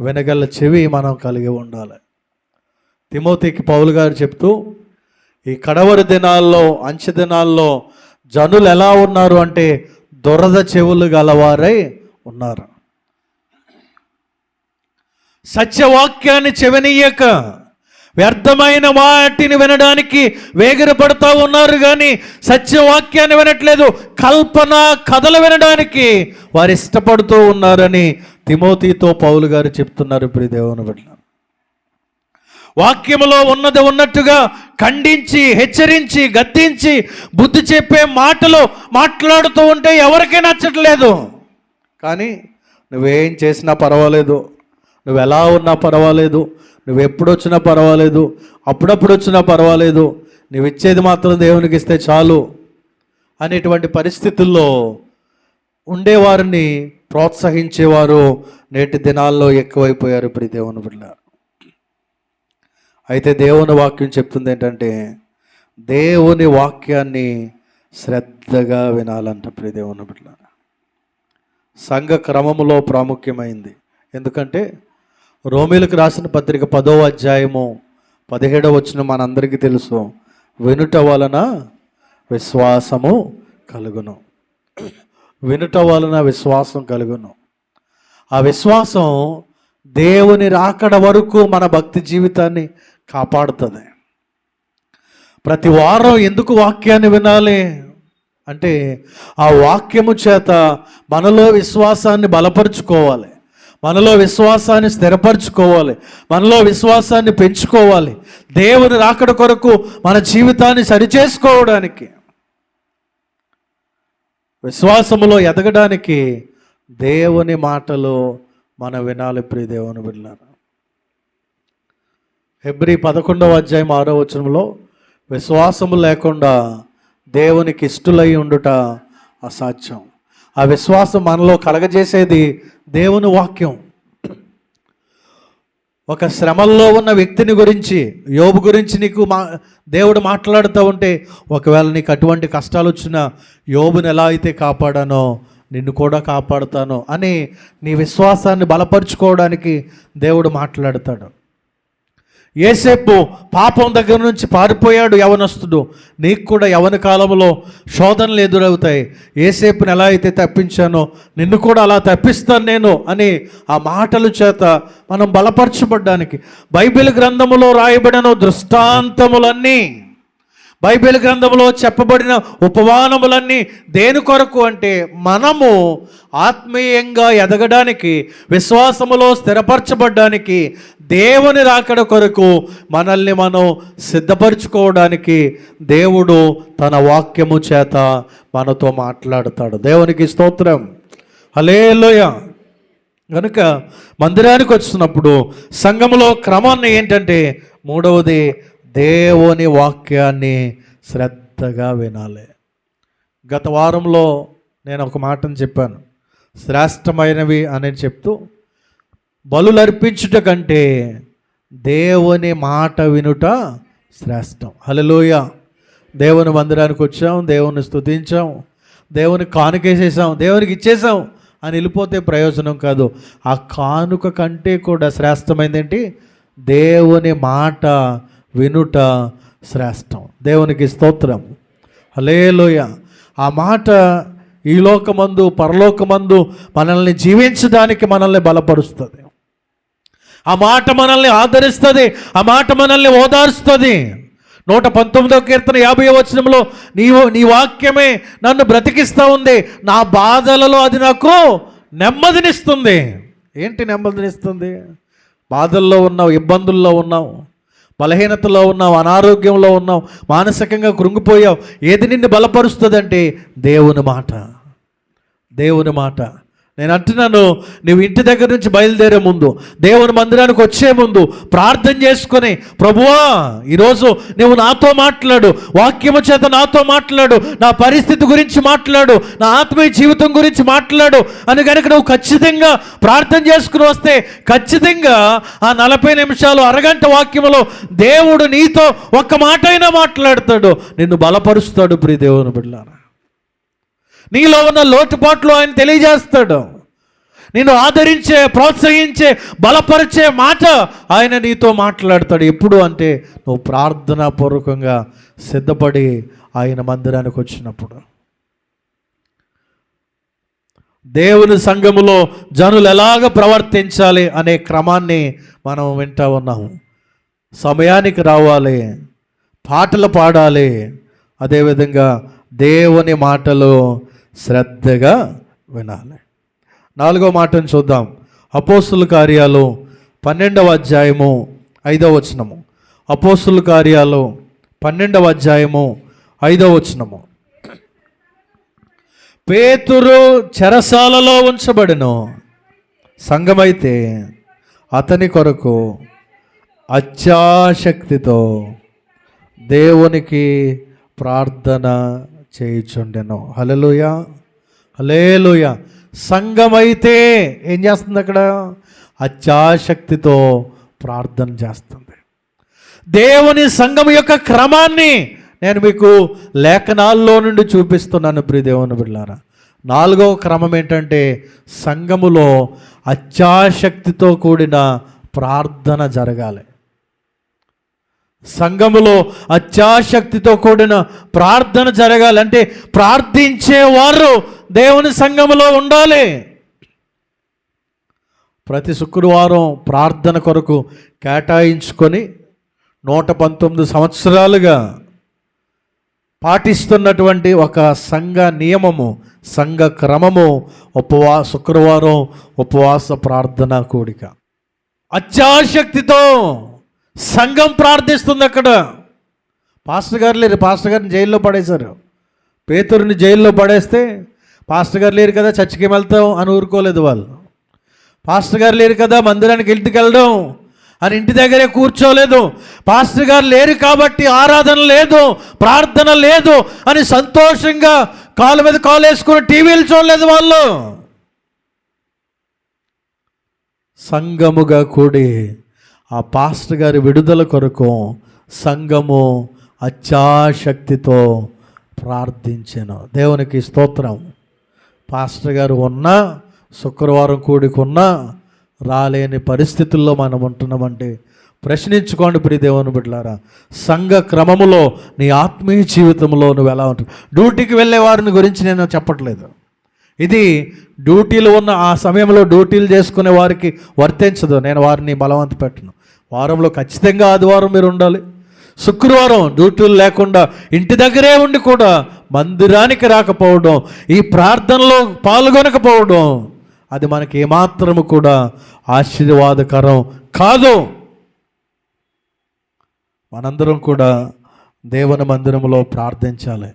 వినగల చెవి మనం కలిగి ఉండాలి. తిమోతికి పౌలు గారు చెప్తూ, ఈ కడవరి దినాల్లో, అంచె దినాల్లో జనులు ఎలా ఉన్నారు అంటే దురద చెవులు గలవారై ఉన్నారు. సత్యవాక్యాన్ని చెవినీయక వ్యర్థమైన వాటిని వినడానికి వేగిరపడుతూ ఉన్నారు. కానీ సత్యవాక్యాన్ని వినట్లేదు, కల్పన కథలు వినడానికి వారు ఇష్టపడుతూ ఉన్నారని తిమోతితో పౌలు గారు చెప్తున్నారు. ప్రియ దేవుని బిడ్డ, వాక్యములో ఉన్నది ఉన్నట్టుగా ఖండించి, హెచ్చరించి, గద్దించి బుద్ధి చెప్పే మాటలు మాట్లాడుతూ ఉంటే ఎవరికీ నచ్చట్లేదు. కానీ నువ్వేం చేసినా పర్వాలేదు, నువ్వు ఎలా ఉన్నా పర్వాలేదు, నువ్వు ఎప్పుడు వచ్చినా పర్వాలేదు, అప్పుడప్పుడు వచ్చినా పర్వాలేదు, నువ్వు ఇచ్చేది మాత్రం దేవునికి ఇస్తే చాలు అనేటువంటి పరిస్థితుల్లో ఉండేవారిని ప్రోత్సహించేవారు నేటి దినాల్లో ఎక్కువైపోయారు. ఇప్పుడు దేవుని బిడ్డ, అయితే దేవుని వాక్యం చెప్తుంది ఏంటంటే దేవుని వాక్యాన్ని శ్రద్ధగా వినాలంట. ప్రియ దేవుని బిడ్డ, సంఘ క్రమములో ప్రాముఖ్యమైంది. ఎందుకంటే రోమీలకు రాసిన పత్రిక 10వ అధ్యాయము 17వ వచనం మనందరికీ తెలుసు. వినుట వలన విశ్వాసము కలుగును. వినుట వలన విశ్వాసం కలుగును. ఆ విశ్వాసం దేవుని రాకడ వరకు మన భక్తి జీవితాన్ని కాపాడుతుంది. ప్రతి వారం ఎందుకు వాక్యాన్ని వినాలి అంటే ఆ వాక్యము చేత మనలో విశ్వాసాన్ని బలపరుచుకోవాలి, మనలో విశ్వాసాన్ని స్థిరపరచుకోవాలి, మనలో విశ్వాసాన్ని పెంచుకోవాలి. దేవుని రాకడ కొరకు మన జీవితాన్ని సరిచేసుకోవడానికి, విశ్వాసములో ఎదగడానికి దేవుని మాటలు మనం వినాలి. ప్రియ దేవుని బిడ్డలారా, హెబ్రీ 11వ అధ్యాయం 6వ వచనంలో విశ్వాసము లేకుండా దేవునికి ఇష్టలై ఉండుట అసాధ్యం. ఆ విశ్వాసం మనలో కలగజేసేది దేవుని వాక్యం. ఒక శ్రమల్లో ఉన్న వ్యక్తిని గురించి, యోబు గురించి నీకు దేవుడు మాట్లాడుతూ ఉంటే, ఒకవేళ నీకు అటువంటి కష్టాలు వచ్చినా యోబుని ఎలా అయితే కాపాడానో నిన్ను కూడా కాపాడుతాను అని నీ విశ్వాసాన్ని బలపరుచుకోవడానికి దేవుడు మాట్లాడతాడు. యేసేపు పాపం దగ్గర నుంచి పారిపోయాడు యవనస్తుడు. నీకు కూడా యవన కాలంలో శోధనలు ఎదురవుతాయి. యేసేపుని ఎలా అయితే తప్పించానో నిన్ను కూడా అలా తప్పిస్తాను నేను అని ఆ మాటల చేత మనం బలపరచబడ్డానికి బైబిల్ గ్రంథములో రాయబడిన దృష్టాంతములన్నీ, బైబిల్ గ్రంథంలో చెప్పబడిన ఉపమానములన్నీ దేని కొరకు అంటే మనము ఆత్మీయంగా ఎదగడానికి, విశ్వాసములో స్థిరపరచబడ్డానికి, దేవుని రాకడ కొరకు మనల్ని మనం సిద్ధపరచుకోవడానికి దేవుడు తన వాక్యము చేత మనతో మాట్లాడతాడు. దేవునికి స్తోత్రం, హల్లెలూయా. కనుక మందిరానికి వచ్చినప్పుడు సంఘములో క్రమాన్ని ఏంటంటే మూడవది దేవుని వాక్యాన్ని శ్రద్ధగా వినాలి. గత వారంలో నేను ఒక మాటను చెప్పాను, శ్రేష్టమైనవి అని చెప్తూ, బలులు అర్పించుట కంటే దేవుని మాట వినుట శ్రేష్టం. హల్లెలూయా. దేవుని మందిరానికి వచ్చాం, దేవుని స్తుతించాం, దేవుని కానుకేసేసాం, దేవునికి ఇచ్చేసాం అని వెళ్ళిపోతే ప్రయోజనం కాదు. ఆ కానుక కంటే కూడా శ్రేష్టమైంది ఏంటి? దేవుని మాట వినుట శ్రేష్టం. దేవునికి స్తోత్రం, హల్లెలూయా. ఆ మాట ఈ లోకమందు పరలోకమందు మనల్ని జీవించడానికి మనల్ని బలపరుస్తుంది. ఆ మాట మనల్ని ఆదరిస్తుంది, ఆ మాట మనల్ని ఓదారుస్తుంది. 119వ కీర్తన 50వ వచనంలో నీ వాక్యమే నన్ను బ్రతికిస్తూ ఉంది, నా బాధలలో అది నాకు నెమ్మదినిస్తుంది. ఏంటి నెమ్మదినిస్తుంది? బాధల్లో ఉన్నావు, ఇబ్బందుల్లో ఉన్నావు, బలహీనతలో ఉన్నావు, అనారోగ్యంలో ఉన్నావు, మానసికంగా కృంగిపోయావు. ఏది నిన్ను బలపరుస్తుందంటే దేవుని మాట. దేవుని మాట. నేను అంటున్నాను, నువ్వు ఇంటి దగ్గర నుంచి బయలుదేరే ముందు, దేవుని మందిరానికి వచ్చే ముందు ప్రార్థన చేసుకొని, ప్రభువా ఈరోజు నువ్వు నాతో మాట్లాడు, వాక్యము చేత నాతో మాట్లాడు, నా పరిస్థితి గురించి మాట్లాడు, నా ఆత్మీయ జీవితం గురించి మాట్లాడు అని కనుక నువ్వు ఖచ్చితంగా ప్రార్థన చేసుకుని వస్తే ఖచ్చితంగా ఆ 40 నిమిషాలు అరగంట వాక్యములో దేవుడు నీతో ఒక్క మాట అయినా మాట్లాడతాడు, నిన్ను బలపరుస్తాడు. ప్రియ దేవుని బిడ్డలారా, నీలో ఉన్న లోటుపాట్లు ఆయన తెలియజేస్తాడు. నిన్ను ఆదరించే, ప్రోత్సహించే, బలపరిచే మాట ఆయన నీతో మాట్లాడతాడు. ఎప్పుడు అంటే నువ్వు ప్రార్థనాపూర్వకంగా సిద్ధపడి ఆయన మందిరానికి వచ్చినప్పుడు. దేవుని సంఘములో జనులు ఎలాగ ప్రవర్తించాలి అనే క్రమాన్ని మనం వింటూ ఉన్నాము. సమయానికి రావాలి, పాటలు పాడాలి, అదేవిధంగా దేవుని మాటలు శ్రద్ధగా వినాలి. 4వ మాటను చూద్దాం. అపోస్తుల కార్యాలు 12వ అధ్యాయము 5వ వచనము. అపోస్తుల కార్యాలు 12వ అధ్యాయము 5వ వచనము. పేతురు చెరసాలలో ఉంచబడెను, సంఘమైతే అతని కొరకు అత్యాశక్తితో దేవునికి ప్రార్థన చేయుచుండెను. హల్లెలూయా, హల్లెలూయా. సంఘమైతే ఏం చేస్తుంది? అక్కడ అత్యాశక్తితో ప్రార్థన చేస్తుంది. దేవుని సంఘం యొక్క క్రమాన్ని నేను మీకు లేఖనాల్లో నుండి చూపిస్తున్నాను ప్రియ దేవుని బిడ్డలారా. 4వ క్రమం ఏంటంటే, సంఘములో అత్యాశక్తితో కూడిన ప్రార్థన జరగాలి. సంఘములో అత్యాశక్తితో కూడిన ప్రార్థన జరగాలి అంటే ప్రార్థించేవారు దేవుని సంఘములో ఉండాలి. ప్రతి శుక్రవారం ప్రార్థన కొరకు కేటాయించుకొని 119 సంవత్సరాలుగా పాటిస్తున్నటువంటి ఒక సంఘ నియమము, సంఘ క్రమము శుక్రవారం ఉపవాస ప్రార్థన కూడిక. అత్యాశక్తితో సంఘం ప్రార్థిస్తుంది. అక్కడ పాస్టర్ గారు లేరు, పాస్టర్ గారిని జైల్లో పడేశారు. పేతురుని జైల్లో పడేస్తే పాస్టర్ గారు లేరు కదా చర్చికి వెళ్తాం అని ఊరుకోలేదు వాళ్ళు. పాస్టర్ గారు లేరు కదా మందిరానికి ఇంటికి వెళ్ళడం అని ఇంటి దగ్గరే కూర్చోలేదు. పాస్టర్ గారు లేరు కాబట్టి ఆరాధన లేదు, ప్రార్థన లేదు అని సంతోషంగా కాలు మీద కాలు వేసుకుని టీవీలు చూడలేదు వాళ్ళు. సంఘముగా కూడి ఆ పాస్టర్ గారి విడుదల కొరకు సంఘము అత్యాశక్తితో ప్రార్థించాను. దేవునికి స్తోత్రం. పాస్టర్ గారు ఉన్నా, శుక్రవారం కూడికున్నా రాలేని పరిస్థితుల్లో మనం ఉంటున్నామంటే ప్రశ్నించుకోండి ప్రియ దేవుని బిడ్డలారా. సంఘ క్రమములో నీ ఆత్మీయ జీవితంలో నువ్వు ఎలా ఉంటావు? డ్యూటీకి వెళ్ళే వారిని గురించి నేను చెప్పట్లేదు. ఇది డ్యూటీలు ఉన్న ఆ సమయంలో డ్యూటీలు చేసుకునే వారికి వర్తించదు. నేను వారిని బలవంత పెట్టను. వారంలో ఖచ్చితంగా ఆదివారం మీరు ఉండాలి. శుక్రవారం డ్యూటీలు లేకుండా ఇంటి దగ్గరే ఉండి కూడా మందిరానికి రాకపోవడం, ఈ ప్రార్థనలో పాల్గొనకపోవడం, అది మనకి ఏమాత్రము కూడా ఆశీర్వాదకరం కాదు. మనందరం కూడా దేవుని మందిరంలో ప్రార్థించాలి.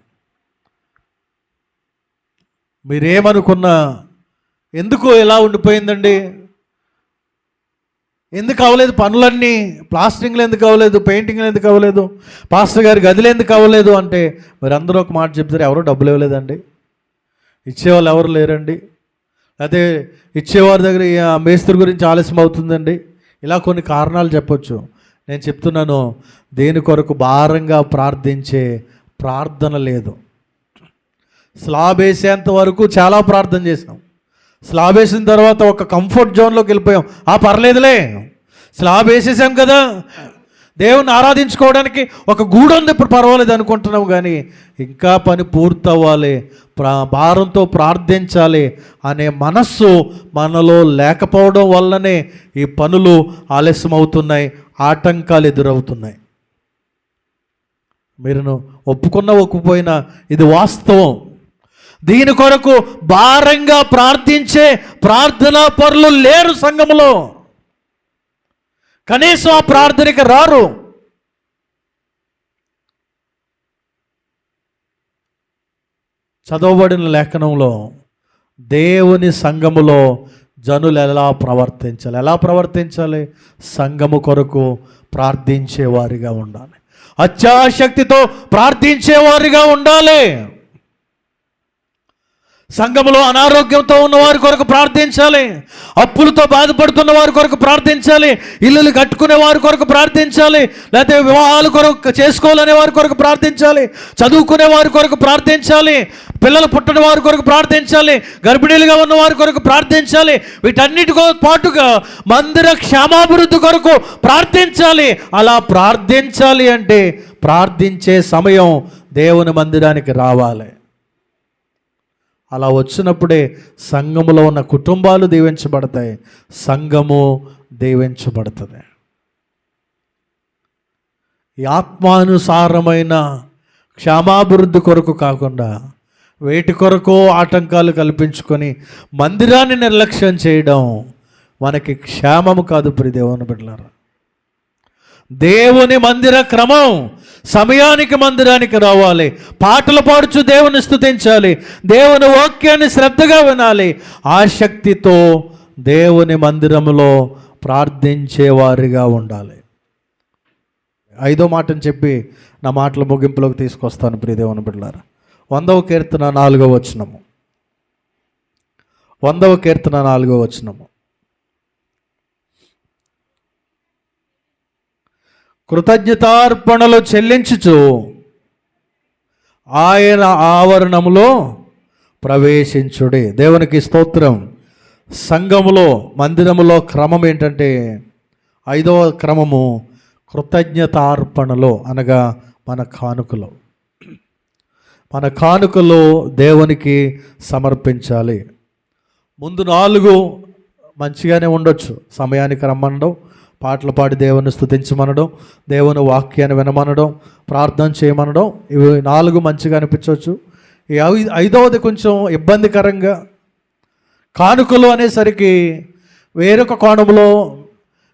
మీరేమనుకున్నా ఎందుకు ఎలా ఉండిపోయిందండి, ఎందుకు అవ్వలేదు పనులన్నీ, ప్లాస్టరింగ్లు ఎందుకు అవ్వలేదు, పెయింటింగ్లు ఎందుకు అవ్వలేదు, పాస్టర్ గారి గదిలో ఎందుకు అవ్వలేదు అంటే మీరు అందరూ ఒక మాట చెప్తారు, ఎవరో డబ్బులు ఇవ్వలేదండి, ఇచ్చేవాళ్ళు ఎవరు లేరండి, అదే ఇచ్చేవారి దగ్గర మేస్త్రి గురించి ఆలస్యం అవుతుందండి, ఇలా కొన్ని కారణాలు చెప్పొచ్చు. నేను చెప్తున్నాను, దేని కొరకు భారంగా ప్రార్థించే ప్రార్థన లేదు. స్లాబ్ వేసేంత వరకు చాలా ప్రార్థన చేసాం. స్లాబ్ వేసిన తర్వాత ఒక కంఫర్ట్ జోన్లోకి వెళ్ళిపోయాం. పర్లేదులే స్లాబ్ వేసేసాం కదా, దేవుని ఆరాధించుకోవడానికి ఒక గూడు ఉంది, ఇప్పుడు పర్వాలేదు అనుకుంటున్నాం. కానీ ఇంకా పని పూర్తవ్వాలి, భారంతో ప్రార్థించాలి అనే మనస్సు మనలో లేకపోవడం వల్లనే ఈ పనులు ఆలస్యం అవుతున్నాయి, ఆటంకాలు ఎదురవుతున్నాయి. మీరు ఒప్పుకున్నా ఒప్పుపోయినా ఇది వాస్తవం. దీని కొరకు భారంగా ప్రార్థించే ప్రార్థనా పరులు లేరు సంఘములో. కనీసం ఆ ప్రార్థనకి రారు. చదవబడిన లేఖనంలో దేవుని సంఘములో జనులు ఎలా ప్రవర్తించాలి? సంఘము కొరకు ప్రార్థించేవారిగా ఉండాలి, అత్యాశక్తితో ప్రార్థించేవారిగా ఉండాలి. సంఘములో అనారోగ్యంతో ఉన్న వారి కొరకు ప్రార్థించాలి, అప్పులతో బాధపడుతున్న వారి కొరకు ప్రార్థించాలి, ఇల్లులు కట్టుకునే వారి కొరకు ప్రార్థించాలి, లేకపోతే వివాహాలు కొరకు చేసుకోవాలనే వారి కొరకు ప్రార్థించాలి, చదువుకునే వారి కొరకు ప్రార్థించాలి, పిల్లలు పుట్టిన వారి కొరకు ప్రార్థించాలి, గర్భిణీలుగా ఉన్న వారి కొరకు ప్రార్థించాలి. వీటన్నిటితో పాటుగా మందిర క్షేమాభివృద్ధి కొరకు ప్రార్థించాలి. అలా ప్రార్థించాలి అంటే ప్రార్థించే సమయం దేవుని మందిరానికి రావాలి. అలా వచ్చినప్పుడే సంఘములో ఉన్న కుటుంబాలు దీవించబడతాయి, సంఘము దీవించబడుతుంది. ఈ ఆత్మానుసారమైన క్షేమాభివృద్ధి కొరకు కాకుండా వేటి కొరకో ఆటంకాలు కల్పించుకొని మందిరాన్ని నిర్లక్ష్యం చేయడం మనకి క్షేమము కాదు ప్రియ దేవుని బిడ్డలారా. దేవుని మందిర క్రమం సమయానికి మందిరానికి రావాలి, పాటలు పాడుచు దేవుని స్తుతించాలి, దేవుని వాక్యాన్ని శ్రద్ధగా వినాలి, ఆసక్తితో దేవుని మందిరములో ప్రార్థించేవారిగా ఉండాలి. 5వ మాటను చెప్పి నా మాటల ముగింపులోకి తీసుకొస్తాను ప్రియదేవుని బిడ్డలారా. 100వ కీర్తన 4వ వచనము. 100వ కీర్తన 4వ వచనము. కృతజ్ఞతార్పణలు చెల్లించుచు ఆయన ఆవరణములో ప్రవేశించుడి. దేవునికి స్తోత్రం. సంఘములో, మందిరములో క్రమం ఏంటంటే 5వ క్రమము కృతజ్ఞతార్పణలో, అనగా మన కానుకలు దేవునికి సమర్పించాలి. ముందు 4 మంచిగానే ఉండొచ్చు. సమయానికి రమ్మనడం, పాటలు పాడి దేవుని స్తుతించమనడం, దేవుని వాక్యాన్ని వినమనడం, ప్రార్థన చేయమనడం, ఇవి 4 మంచిగా అనిపించవచ్చు. ఈ 5వది కొంచెం ఇబ్బందికరంగా. కానుకలు అనేసరికి వేరొక కోణంలో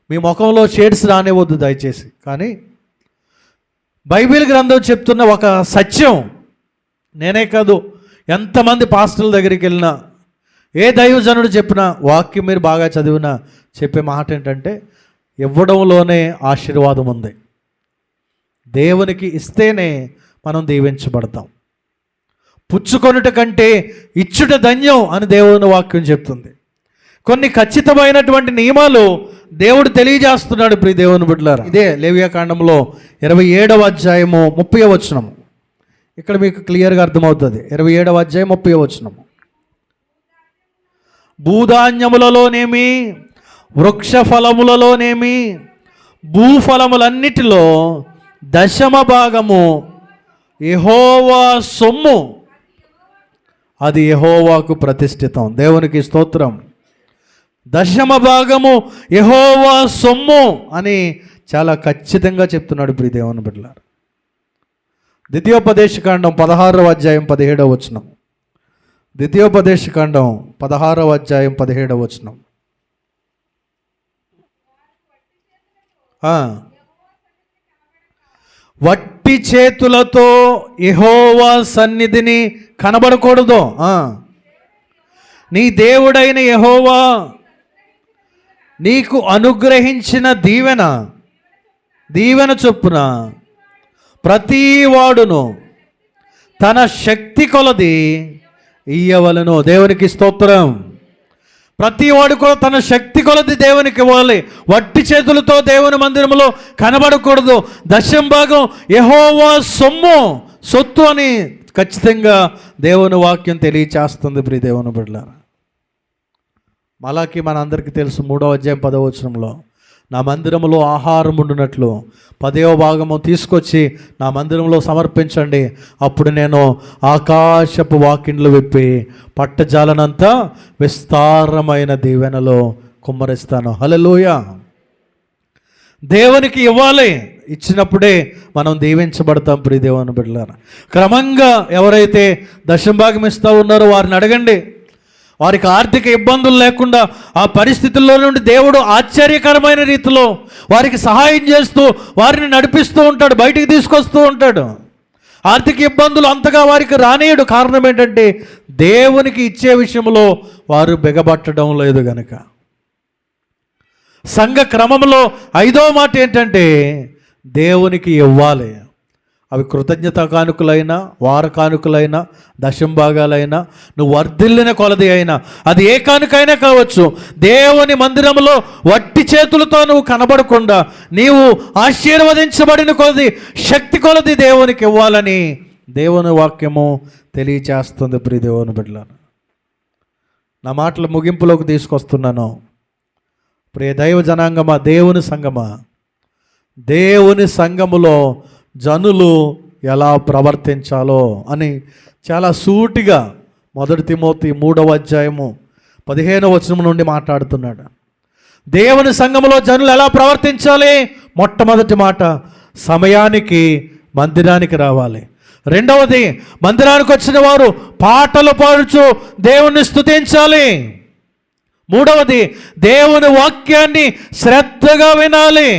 మీ ముఖంలో షేడ్స్ రానివ్వద్దు దయచేసి. కానీ బైబిల్ గ్రంథం చెప్తున్న ఒక సత్యం, నేనే కాదు ఎంతమంది పాస్టర్ల దగ్గరికి వెళ్ళినా, ఏ దైవజనుడు చెప్పినా, వాక్యం మీరు బాగా చదివినా చెప్పే మాట ఏంటంటే, ఇవ్వడంలోనే ఆశీర్వాదం ఉంది. దేవునికి ఇస్తేనే మనం దీవించబడతాం. పుచ్చుకొనుట కంటే ఇచ్చుట ధన్యం అని దేవుని వాక్యం చెప్తుంది. కొన్ని ఖచ్చితమైనటువంటి నియమాలు దేవుడు తెలియజేస్తున్నాడు ప్రియ దేవుని బిడ్డలారా. ఇదే లేవియాకాండంలో 27వ అధ్యాయము 30వ వచనము. ఇక్కడ మీకు క్లియర్గా అర్థమవుతుంది. 27వ అధ్యాయం 30వ వచనము. భూధాన్యములలోనేమి, వృక్ష ఫలములలోనేమి, భూఫలములన్నిటిలో 10వ భాగము యెహోవా సొమ్ము, అది యెహోవాకు ప్రతిష్ఠితం. దేవునికి స్తోత్రం. 10వ భాగము యెహోవా సొమ్ము అని చాలా ఖచ్చితంగా చెప్తున్నాడు ప్రియ దేవుని బిడ్డలారా. ద్వితీయోపదేశకాండం 16వ అధ్యాయం 17వ వచనం. ద్వితీయోపదేశకాండం 16వ అధ్యాయం 17వ వచనం. వట్టి చేతులతో యెహోవా సన్నిధిని కనబడకూడదు. నీ దేవుడైన యెహోవా నీకు అనుగ్రహించిన దీవెన చొప్పున ప్రతివాడును తన శక్తి కొలది ఇయ్యవలను. దేవునికి స్తోత్రం. ప్రతివాడు కూడా తన శక్తి కొలది దేవునికి ఇవ్వాలి. వట్టి చేతులతో దేవుని మందిరంలో కనబడకూడదు. 10వ భాగం యెహోవా సొత్తు అని ఖచ్చితంగా దేవుని వాక్యం తెలియచేస్తుంది ప్రియ దేవుని బిడ్డలారా. మలాకి మనందరికీ తెలుసు 3వ అధ్యాయం 10వ వచనంలో, నా మందిరంలో ఆహారం ఉండునట్లు 10వ భాగము తీసుకొచ్చి నా మందిరంలో సమర్పించండి, అప్పుడు నేను ఆకాశపు వాకిండ్లు విప్పి పట్టజాలనంతా విస్తారమైన దీవెనలో కుమ్మరిస్తాను. హల్లెలూయా. దేవునికి ఇవ్వాలి. ఇచ్చినప్పుడే మనం దీవించబడతాం ప్రియ దేవుని బిడ్డలారా. క్రమంగా ఎవరైతే 10వ భాగం ఇస్తూ ఉన్నారో వారిని అడగండి. వారికి ఆర్థిక ఇబ్బందులు లేకుండా ఆ పరిస్థితుల్లో నుండి దేవుడు ఆశ్చర్యకరమైన రీతిలో వారికి సహాయం చేస్తూ వారిని నడిపిస్తూ ఉంటాడు, బయటికి తీసుకొస్తూ ఉంటాడు. ఆర్థిక ఇబ్బందులు అంతగా వారికి రానియడు. కారణం ఏంటంటే దేవునికి ఇచ్చే విషయంలో వారు బిగబట్టడం లేదు గనక. సంఘ క్రమంలో 5వ మాట ఏంటంటే దేవునికి ఇవ్వాలి. అవి కృతజ్ఞత కానుకలైనా, వార కానుకలైనా, 10వ భాగాలైనా, నువ్వు వర్ధిల్లిన కొలది అయినా, అది ఏ కానుకైనా కావచ్చు. దేవుని మందిరంలో వట్టి చేతులతో నువ్వు కనబడకుండా నీవు ఆశీర్వదించబడిన కొలది, శక్తి కొలది దేవునికి ఇవ్వాలని దేవుని వాక్యము తెలియచేస్తుంది ప్రియ దేవుని బిడ్డలారా. నా మాటలు ముగింపులోకి తీసుకొస్తున్నాను. ప్రియ దైవ జనాంగమా, దేవుని సంగమా, దేవుని సంఘములో జనులు ఎలా ప్రవర్తించాలో అని చాలా సూటిగా 1 తిమోతి 3వ అధ్యాయము 15వ వచనం నుండి మాట్లాడుతున్నాడు. దేవుని సంఘములో జనులు ఎలా ప్రవర్తించాలి? మొట్టమొదటి మాట, సమయానికి మందిరానికి రావాలి. 2వది, మందిరానికి వచ్చిన వారు పాటలు పాడుచు దేవుణ్ణి స్తుతించాలి. 3వది, దేవుని వాక్యాన్ని శ్రద్ధగా వినాలి.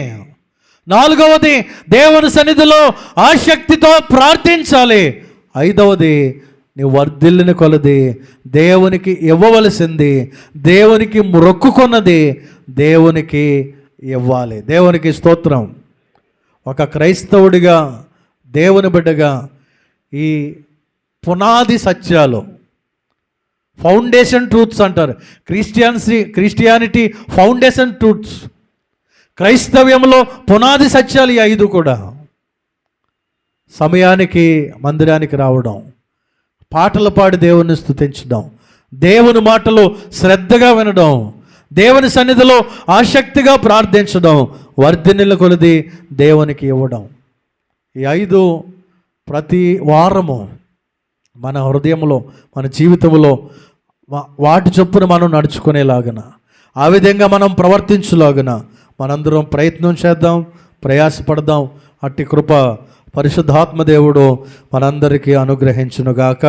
4వది, దేవుని సన్నిధిలో ఆసక్తితో ప్రార్థించాలి. 5వది, నీవు వర్ధిల్లిన కొలది దేవునికి ఇవ్వవలసింది, దేవునికి మొక్కుకున్నది దేవునికి ఇవ్వాలి. దేవునికి స్తోత్రం. ఒక క్రైస్తవుడిగా దేవుని బిడ్డగా ఈ పునాది సత్యాలు, ఫౌండేషన్ ట్రూత్స్ అంటారు. క్రిస్టియానిటీ ఫౌండేషన్ ట్రూత్స్, క్రైస్తవ్యంలో పునాది సత్యాలు ఈ 5 కూడా. సమయానికి మందిరానికి రావడం, పాటలు పాడి దేవుని స్తుతించడం, దేవుని మాటలు శ్రద్ధగా వినడం, దేవుని సన్నిధిలో ఆసక్తిగా ప్రార్థించడం, వర్ధిల్లుల కొలది దేవునికి ఇవ్వడం. ఈ 5 ప్రతి వారము మన హృదయంలో, మన జీవితంలో వాటి చొప్పున మనం నడుచుకునేలాగన, ఆ విధంగా మనం ప్రవర్తించులాగన మనందరం ప్రయత్నం చేద్దాం, ప్రయాసపడదాం. అట్టి కృప పరిశుద్ధాత్మ దేవుడు మనందరికీ అనుగ్రహించునుగాక.